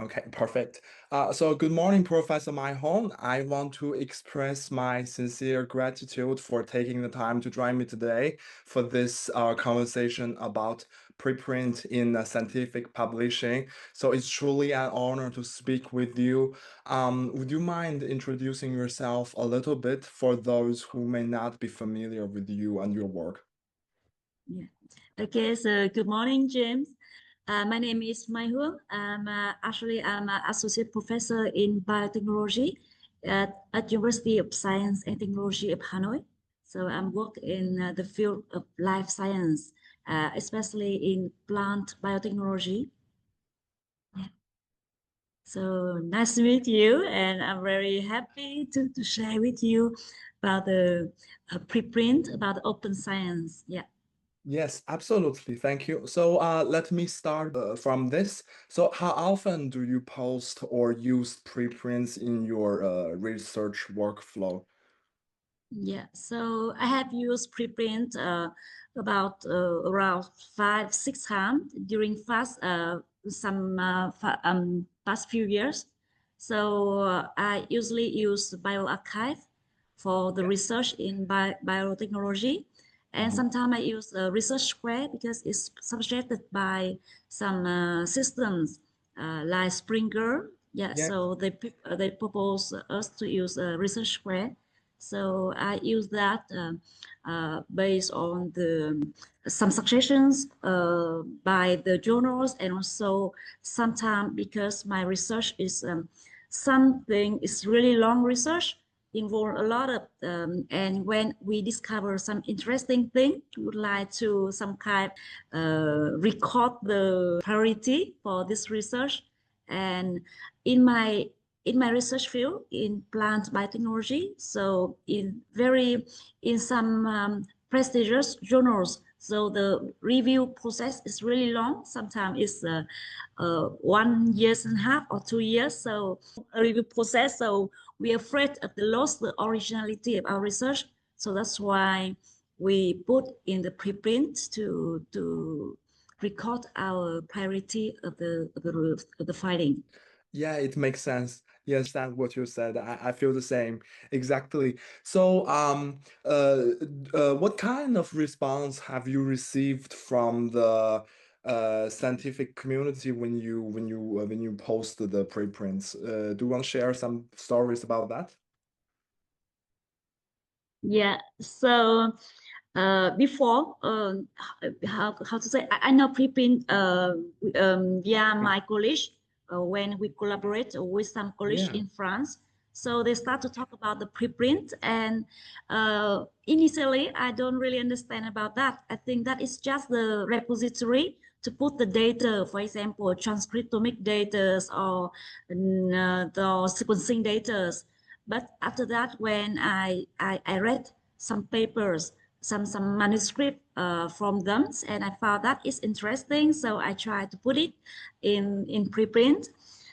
Okay, perfect. So good morning, Professor Mai Huong. I want to express my sincere gratitude for taking the time to join me today for this conversation about preprint in scientific publishing. So it's truly an honor to speak with you. Would you mind introducing yourself a little bit for those who may not be familiar with you and your work? Yeah. Okay, so good morning, James. My name is Mai Huong. I'm an associate professor in biotechnology at University of Science and Technology of Hanoi. So I'm work in the field of life science, especially in plant biotechnology. Yeah. So nice to meet you, and I'm very happy to share with you about the preprint about open science. Yeah. Yes, absolutely. Thank you. So let me start from this. So how often do you post or use preprints in your research workflow? Yeah, so I have used preprint about around 5, 6 times during past few years. So I usually use bioarchive for the Yeah. research in biotechnology, and Mhm. sometimes I use Research Square because it's suggested by some systems like Springer. Yeah, Yeah. so they propose us to use Research Square. So I use that based on the some suggestions by the journals, and also sometimes because my research is something is really long research, involve a lot of and when we discover some interesting thing, we would like to some kind record the priority for this research. And in my research field in plant biotechnology, so in some prestigious journals, so the review process is really long. Sometimes it's 1 years and a half or 2 years. So a review process. So we're afraid of the loss the originality of our research. So that's why we put in the preprint to record our priority of the finding. Yeah, it makes sense. Yes, that's what you said. I feel the same. Exactly. So, what kind of response have you received from the scientific community when you post the preprints? Do you want to share some stories about that? Yeah. So before how to say I know preprint via my college when we collaborate with some college Yeah. in France. So they start to talk about the preprint, and initially I don't really understand about that. I think that is just the repository to put the data, for example, transcriptomic data or the sequencing data. But after that, when I read some papers, some manuscript from them, and I found that is interesting. So I tried to put it in preprint.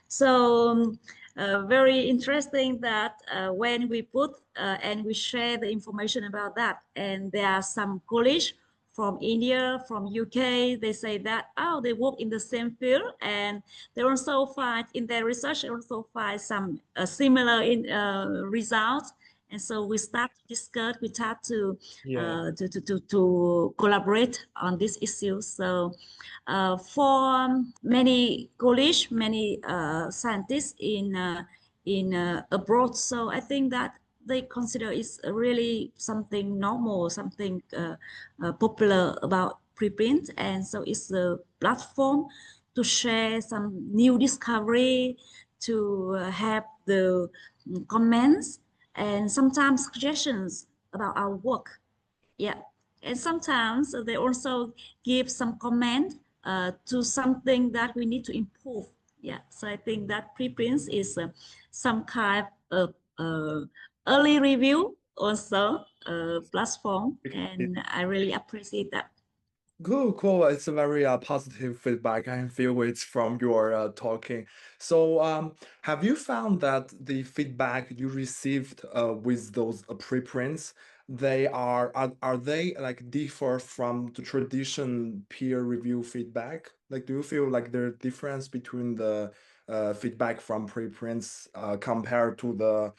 So very interesting that when we put and we share the information about that, and there are some colleagues from India, from UK, they say that, oh, they work in the same field, and they also find in their research, they also find some similar results. And so we start to discuss, we start Yeah. to collaborate on this issue. So for many colleagues, many scientists in abroad, so I think that they consider it's really something normal, something popular about preprint, and so it's a platform to share some new discovery, to have the comments and sometimes suggestions about our work. Yeah, and sometimes they also give some comment to something that we need to improve. Yeah, so I think that preprints is some kind of early review also platform, and I really appreciate that. Cool, cool. It's a very positive feedback. I can feel it from your talking. So, have you found that the feedback you received with those preprints, are they like differ from the tradition peer review feedback? Like, do you feel like there's difference between the feedback from preprints compared to the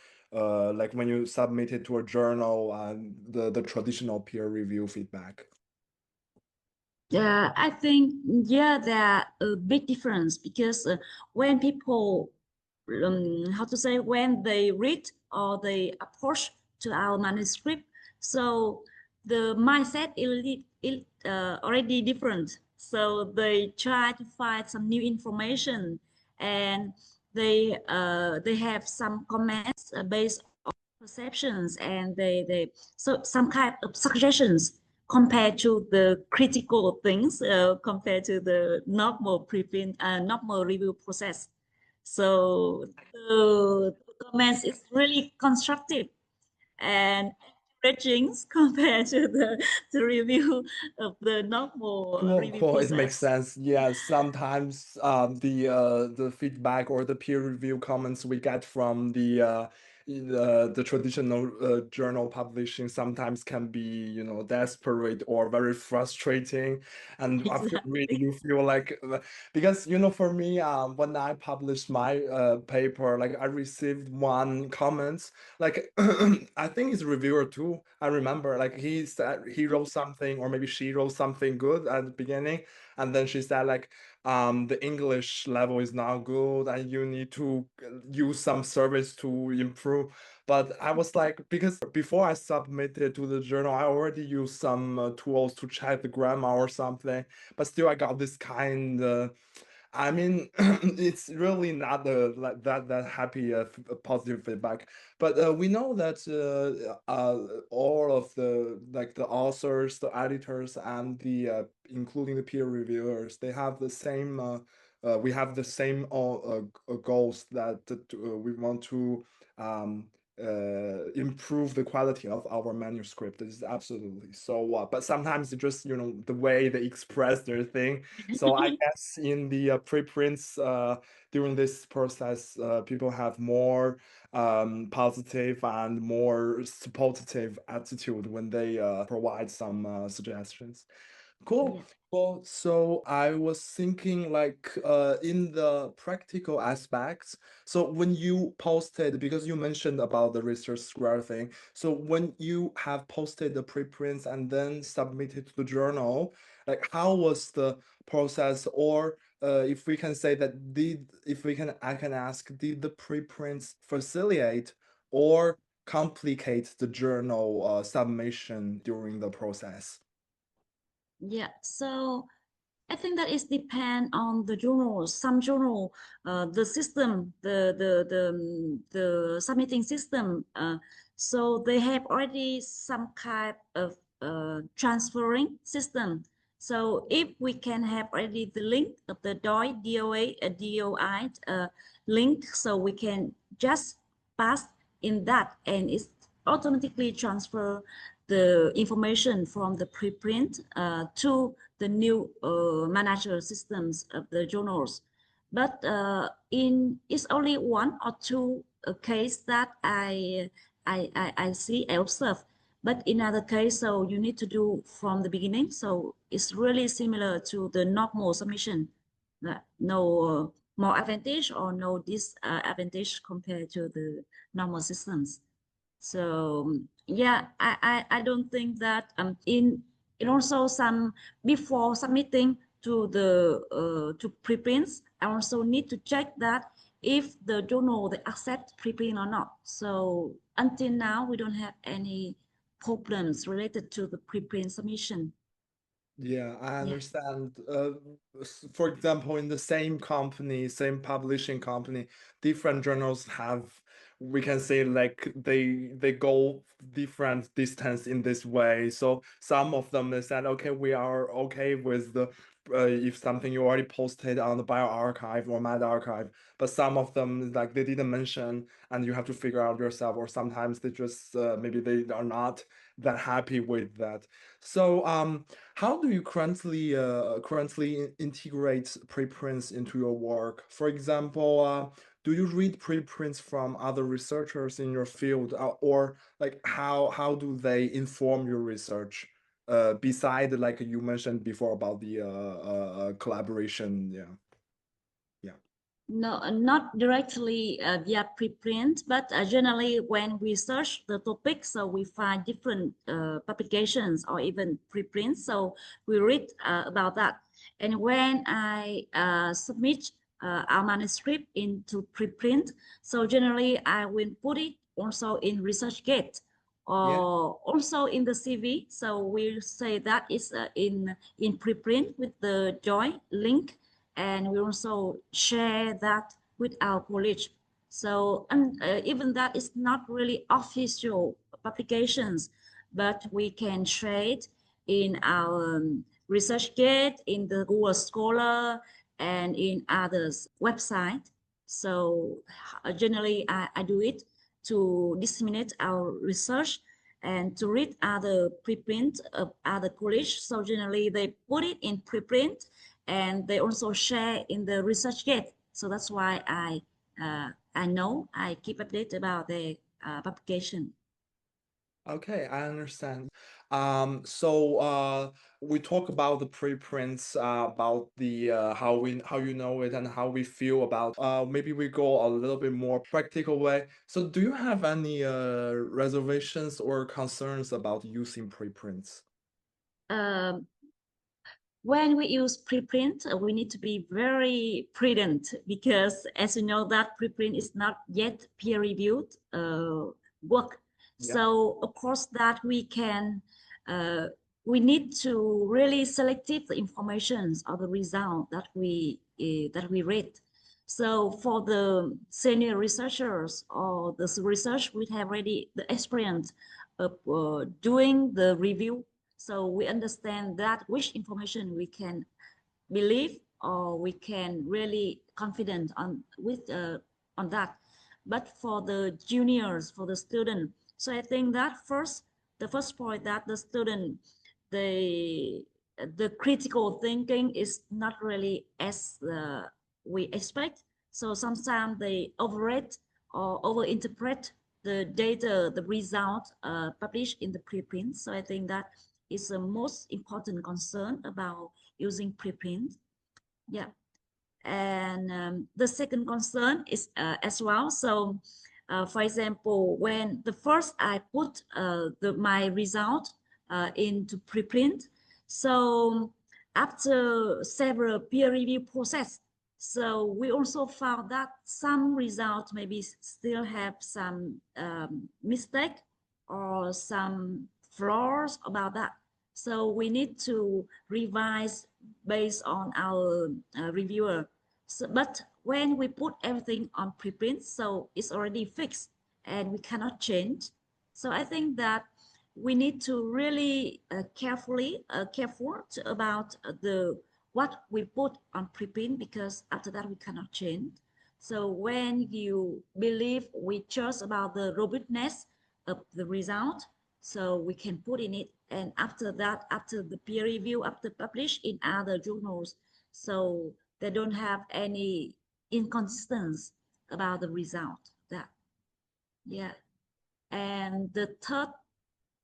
like when you submit it to a journal and the traditional peer review feedback? Yeah, I think yeah, there are a big difference because when people, how to say, when they read or they approach to our manuscript, so the mindset is already different. So they try to find some new information, and they have some comments based on perceptions, and they so some kind of suggestions compared to the critical things, compared to the normal review process. So the comments is really constructive and encouraging compared to the review of the normal Cool, review cool. It makes process. sense. Yeah, sometimes the feedback or the peer review comments we get from the traditional journal publishing sometimes can be, you know, desperate or very frustrating. And after reading, Exactly. you feel like because you know, for me, when I published my paper, like I received one comment, like I think his reviewer too. I remember like he said he wrote something or maybe she wrote something good at the beginning, and then she said like the English level is not good and you need to use some service to improve. But I was like, because before I submitted to the journal, I already used some tools to check the grammar or something, but still I got this kind I mean, it's really not like that happy positive feedback, but we know that all of the like the authors, the editors, and the including the peer reviewers, they have the same. We have the same goals that we want to um, improve the quality of our manuscript. This is absolutely so. But sometimes it just you know the way they express their thing. So I guess in the preprints during this process, people have more positive and more supportive attitude when they provide some suggestions. Cool. Yeah. Well, so I was thinking like in the practical aspects. So when you posted, because you mentioned about the research square thing, so when you have posted the preprints and then submitted to the journal, like how was the process? Or if we can say that if we can, I can ask, did the preprints facilitate or complicate the journal submission during the process? Yeah. So I think that is depend on the journal. Some journal, the system, the submitting system. So they have already some kind of transferring system. So if we can have already the link of the DOI link, so we can just pass in that, and it's automatically transfer the information from the preprint to the new manager systems of the journals. But in it's only one or two case that I see, I observe. But in other case, so you need to do from the beginning. So it's really similar to the normal submission. No more advantage or no disadvantage compared to the normal systems. So yeah, I don't think that in also some before submitting to the to preprints, I also need to check that if the journal they accept preprint or not. So until now, we don't have any problems related to the preprint submission. Yeah, I Yeah. understand. For example, in the same company, same publishing company, different journals have, we can say like they go different distance in this way. So some of them they said, okay, we are okay with the if something you already posted on the bioarchive or archive, but some of them like they didn't mention, and you have to figure out yourself, or sometimes they just maybe they are not that happy with that. So how do you currently integrate preprints into your work? For example, do you read preprints from other researchers in your field, or like how do they inform your research? Beside like you mentioned before about the collaboration, yeah, yeah. No, not directly via preprint, but generally when we search the topic, so we find different publications or even preprints. So we read about that. And when I submit our manuscript into preprint, so generally I will put it also in ResearchGate Yeah. or also in the CV. So we'll say that is in preprint with the join link, and we also share that with our college. So even that is not really official publications, but we can share it in our ResearchGate, in the Google Scholar, and in others' website. So generally, I do it to disseminate our research and to read other preprint of other college. So generally, they put it in preprint and they also share in the ResearchGate. So that's why I know I keep update about the publication. Okay, I understand. So we talk about the preprints, about the how you know it and how we feel about. Maybe we go a little bit more practical way. So do you have any reservations or concerns about using preprints? Um, when we use preprint, we need to be very prudent because, as you know, that preprint is not yet peer-reviewed work. Yeah. So, of course, that uh, we need to really selective the information or the result that we read. So, for the senior researchers or the research we have already the experience of doing the review, so we understand that which information we can believe or we can really confident on that. But for the juniors, for the student, so I think that the first point that the student, the the critical thinking is not really as we expect. So sometimes they overrate or overinterpret the data, the result published in the preprint. So I think that is the most important concern about using preprint. Yeah. And the second concern is as well. So, for example, when the first I put my result into preprint, so after several peer review process, so we also found that some results maybe still have some mistake or some flaws about that. So we need to revise based on our reviewer. So, but when we put everything on preprint, so it's already fixed and we cannot change. So I think that we need to really careful about the what we put on preprint because after that we cannot change. So when you believe we chose about the robustness of the result, so we can put in it. And after that, after the peer review, after published in other journals, so they don't have any inconsistency about the result. That yeah. And the third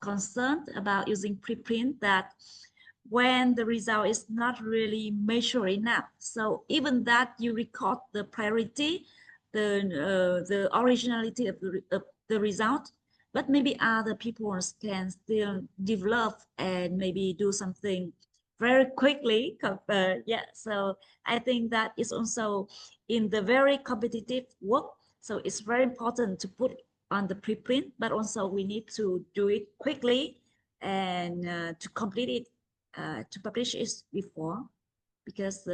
concern about using preprint that when the result is not really measured enough. So even that you record the priority, the originality of the result, but maybe other people can still develop and maybe do something very quickly. Yeah, so I think that is also in the very competitive work. So it's very important to put on the preprint, but also we need to do it quickly and to complete it, to publish it before. Because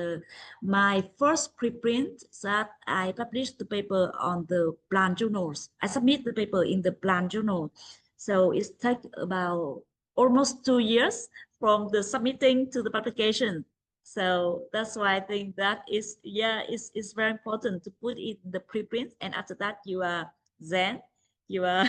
my first preprint that I published the paper on the plant journals. I submit the paper in the plant journal. So it takes about almost 2 years from the submitting to the publication. So that's why I think that is, yeah, it's very important to put in the preprint. And after that, you are then you are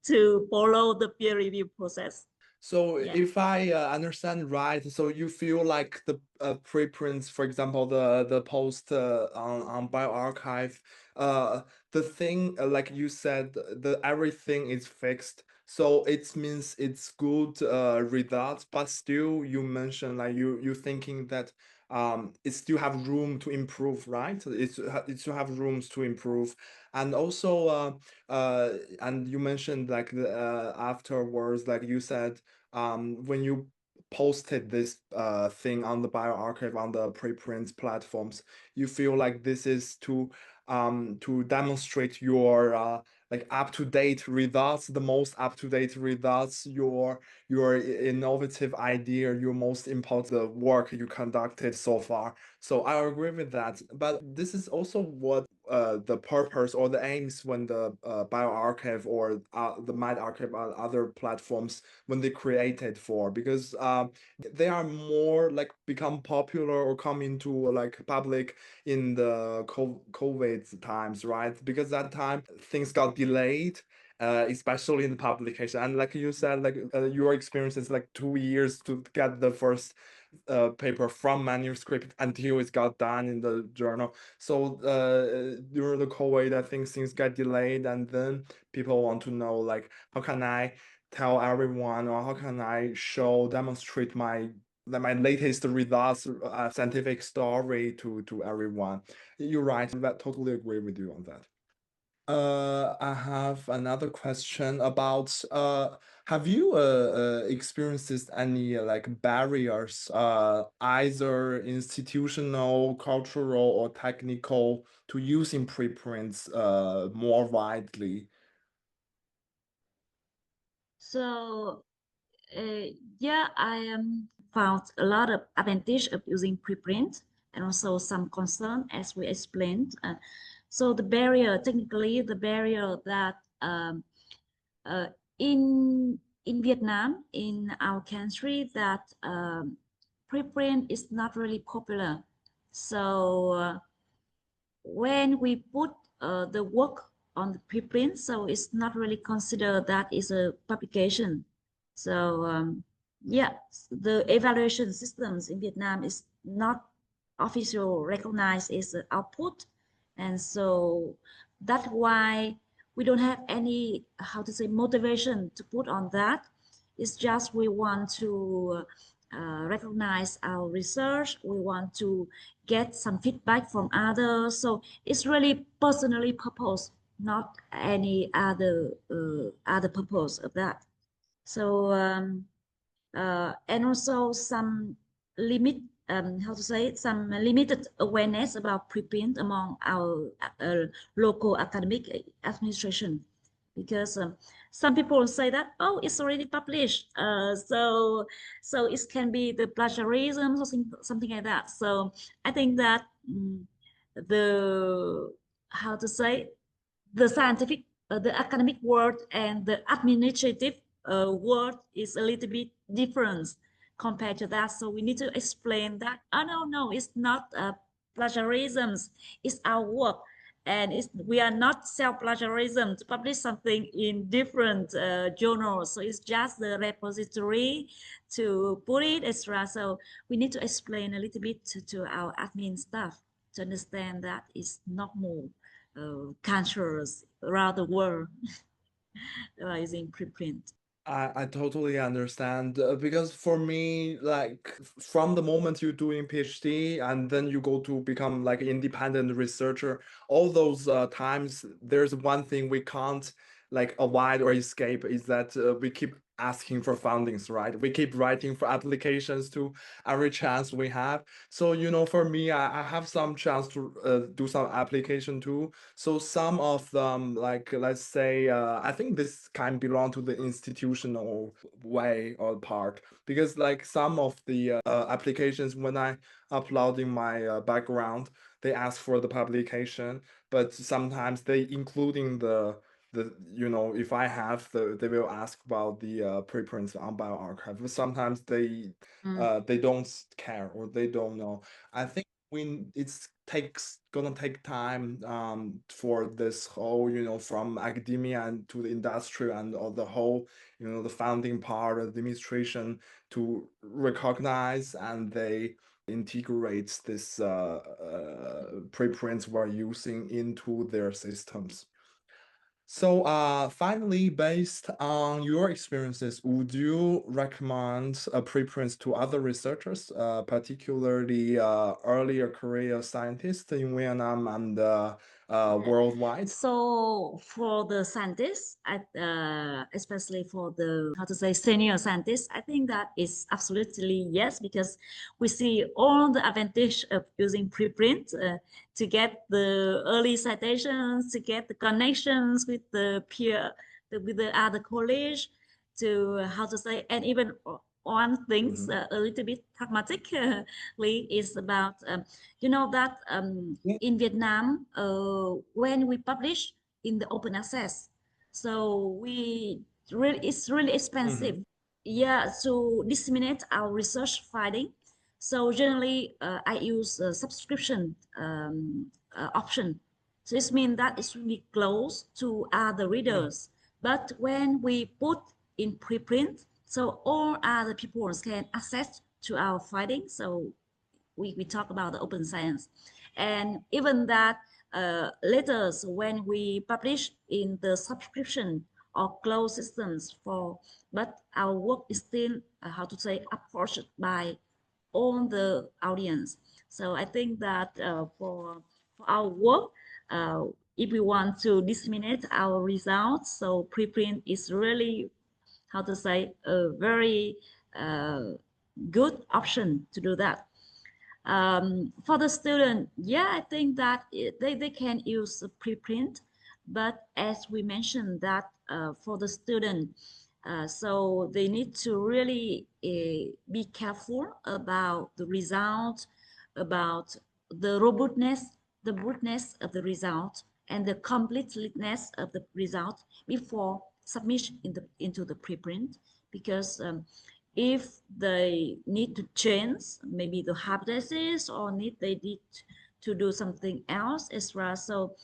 to follow the peer review process. So Yeah. if I understand right, so you feel like the preprints, for example, the post on bioarchive, uh, the thing like you said, the everything is fixed. So it means it's good results, but still you mentioned like you thinking that it still have room to improve, right? It still have rooms to improve. And also and you mentioned like afterwards, like you said, when you posted this thing on the bioarchive on the preprints platforms, you feel like this is to demonstrate your like up-to-date results, the most up-to-date results, your innovative idea, your most important the work you conducted so far. So I agree with that. But this is also what the purpose or the aims when the bioarchive or the MindArchive or other platforms when they created for, because they are more like become popular or come into like public in the COVID times, right? Because that time things got delayed, especially in the publication. And like you said, like your experience is like 2 years to get the first paper from manuscript until it got done in the journal. So during the COVID, I think things got delayed, and then people want to know like how can I tell everyone or how can I demonstrate my latest results, scientific story to everyone. You're right. I totally agree with you on that. I have another question about have you experienced any like barriers, either institutional, cultural, or technical to using preprints more widely? So yeah, I found a lot of advantage of using preprint and also some concern as we explained. So the barrier, technically, the barrier that uh, in Vietnam, in our country, that preprint is not really popular. So when we put the work on the preprint, so it's not really considered that is a publication. So yeah, the evaluation systems in Vietnam is not official recognized as an output, and so that's why we don't have any, how to say, motivation to put on that. It's just we want to recognize our research. We want to get some feedback from others. So it's really personally purpose, not any other purpose of that. So and also some limit, how to say it, some limited awareness about preprint among our local academic administration, because some people say that, oh, it's already published, so it can be the plagiarism or something like that. So I think that the, how to say, the scientific, the academic world and the administrative world is a little bit different compared to that. So we need to explain that, oh, no, no, it's not plagiarism, it's our work. And we are not self-plagiarism to publish something in different journals. So it's just the repository to put it, etc. So we need to explain a little bit to our admin staff to understand that it's not more cultures around the world using preprint. I totally understand because for me, like from the moment you're doing PhD and then you go to become like independent researcher, all those times, there's one thing we can't like avoid or escape is that we keep asking for fundings, right? We keep writing for applications to every chance we have. So, for me, I have some chance to do some application too. So some of them, like let's say, I think this kind of belong to the institutional way or part because like some of the applications when I uploading my background, they ask for the publication, but sometimes they including the if I have they will ask about the preprints on bioarchive. But sometimes they don't care or they don't know. I think when it's gonna take time for this whole from academia and to the industry and all the whole the founding part of the administration to recognize and they integrate this preprints we're using into their systems. So, finally, based on your experiences, would you recommend preprints to other researchers, particularly earlier career scientists in Vietnam and worldwide? So for the scientists, especially for the how to say senior scientists, I think that is absolutely yes, because we see all the advantage of using preprint to get the early citations, to get the connections with the peer, with the other college, to how to say, and even one things Mhm. a little bit pragmatically is about that Yeah. in Vietnam, when we publish in the open access, so we really it's really expensive, Mhm. yeah, to disseminate our research finding. So generally, I use a subscription option. So this means that it's really close to other Yeah. readers. But when we put in preprint, so all other people can access to our findings. So we talk about the open science, and even that later when we publish in the subscription or closed systems for, but our work is still how to say approached by all the audience. So I think that for our work, uh, if we want to disseminate our results, so preprint is really how to say a very uh, good option to do that. For the student, yeah, I think that they can use a preprint, but as we mentioned that for the student, so they need to really be careful about the result, about the robustness of the result, and the completeness of the result before submission into the preprint, because if they need to change maybe the hypothesis, or they need to do something else extra, so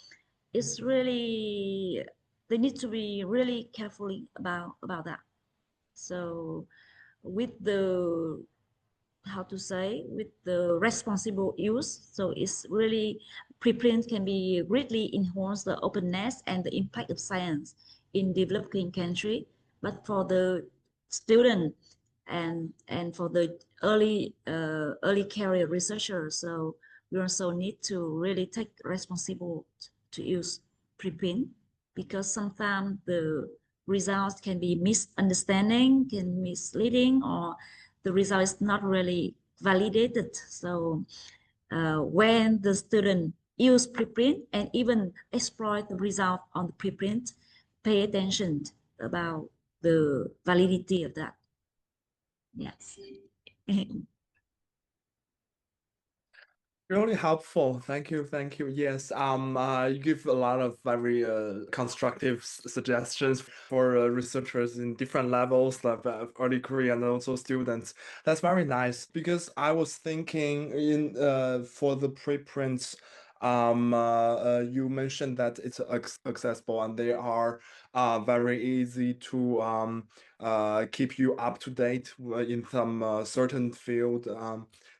it's really they need to be really carefully about that. So with the how to say with the responsible use, so it's really preprint can be greatly enhance the openness and the impact of science in developing country. But for the student and for the early career researchers, so we also need to really take responsible to use preprint, because sometimes the results can be misunderstanding, can misleading, or the result is not really validated. So when the student use preprint and even exploit the result on the preprint, pay attention about the validity of that. Yes. Really helpful. Thank you. Thank you. Yes. You give a lot of very constructive suggestions for researchers in different levels, like early career and also students. That's very nice because I was thinking in for the preprints. You mentioned that it's accessible and they are very easy to keep you up to date in some certain field.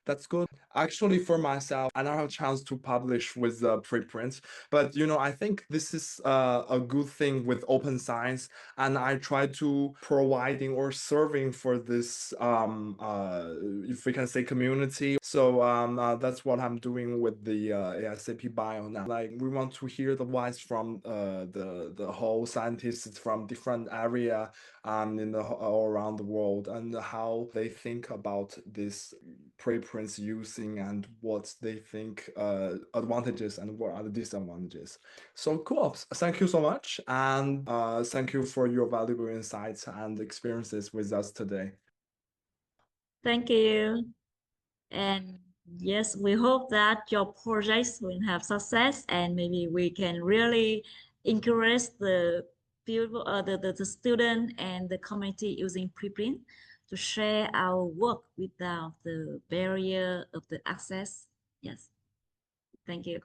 That's good. Actually, for myself, I don't have a chance to publish with preprints, but I think this is a good thing with open science, and I try to providing or serving for this, if we can say, community. So that's what I'm doing with the ASAP Bio now. Like we want to hear the voice from the whole scientists from different area in all around the world, and how they think about this preprints using and what they think advantages and what are the disadvantages. So cool. Thank you so much, and thank you for your valuable insights and experiences with us today. Thank you. And yes, we hope that your projects will have success, and maybe we can really encourage the people, the student and the community using preprint to share our work without the barrier of the access. Yes, thank you.